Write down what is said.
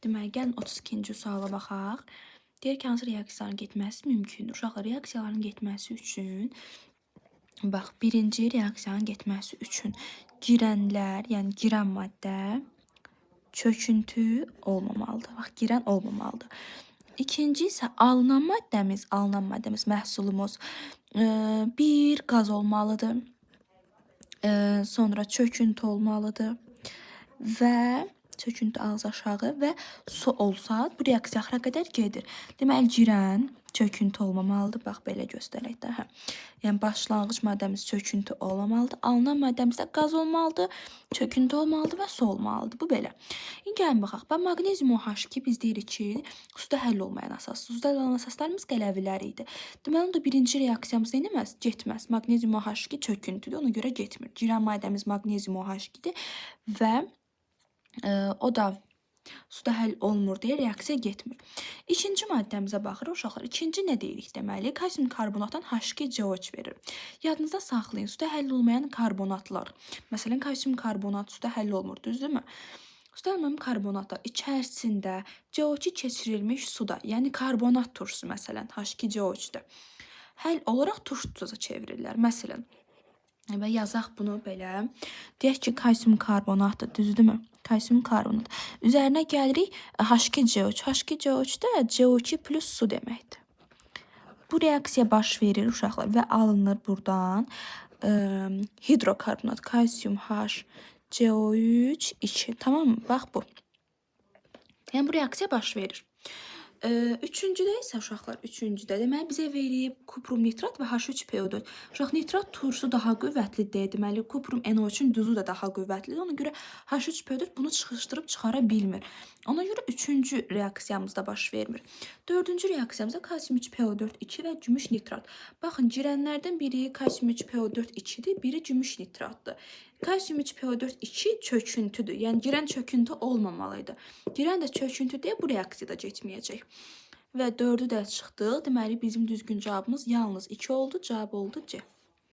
Deməli, gəlin 32-ci suala baxaq. Deyir ki, hansı reaksiyaların getməsi mümkündür? Uşaqlar, reaksiyaların getməsi üçün, bax, birinci reaksiyanın getməsi üçün girənlər, yəni girən maddə çöküntü olmamalıdır. Bax, girən olmamalıdır. İkinci isə alınan maddəmiz, məhsulumuz bir qaz olmalıdır. Sonra çöküntü olmalıdır və çöküntü ağız aşağı və su olsa bu reaksiya axıra qədər gedir. Deməli, girən çöküntü olmamalıdır. Bax, belə göstərək də. Hə. Yəni, başlanğıc maddəmiz çöküntü olmamalıdır. Alınan maddəmizdə qaz olmalıdır, çöküntü olmalıdır və su olmalıdır. Bu belə. İndi gəlin baxaq. Bax, maqnezium OH2 biz deyirik ki, suda həll olmayan əsas. Suda həll olmayan əsaslarımız qələvilər idi. Deməli, onda birinci reaksiyamız neyləməz? Getməz. Maqnezium OH2 çöküntüdür, ona görə getmir. Girən maddəmiz maqnezium OH2-dir və o da suda həll olmur deyə reaksiya getmir. İkinci maddəmizə baxırıq uşaqlar. İkinci nə deyirik deməli? Kalsium karbonatdan H2CO3 verir. Yadınızda saxlayın. Suda həll olmayan karbonatlar. Məsələn, kalsium karbonat suda həll olmur, düzdürmü? Suda həll olmayan karbonatlar içərisində CO2 keçirilmiş suda, yəni karbonat turşusu məsələn H2CO3-dür. Həll olaraq turşu tuza çevirirlər. Məsələn, və yazaq bunu belə. Deyək ki, kalsium karbonatdır, düzdürmü? Kalsium karbonat. Üzərinə gəlirik H2CO3. H2CO3 də CO2 plus su deməkdir. Bu reaksiya baş verir uşaqlar və alınır buradan hidrokarbonat, kalsium HCO3 2. Tamam mı? Bax bu. Yəni bu reaksiya baş verir. Üçüncüdə isə uşaqlar, deməli bizə verib kuprum nitrat və H3PO4. Uşaq nitrat turşusu daha qüvvətlidir. Deməli kuprum NO3-ün duzu da daha qüvvətlidir. Ona görə H3PO4 bunu çıxışdırıb çıxara bilmir. Ona görə üçüncü reaksiyamızda baş vermir. Dördüncü reaksiyamızda kalsium 3PO4 2 və gümüş nitrat. Baxın, girənlərdən biri kalsium 3PO4 2-dir, biri gümüş nitratdır. Kalsium 3PO4 2 çöküntüdür. Yəni girən çöküntü olmamalıydı. Girən də çöküntü deyə bu reaksiyada getməyəcək. Və 4-ü də çıxdıq. Deməli bizim düzgün cavabımız yalnız 2 oldu. Cavab oldu C.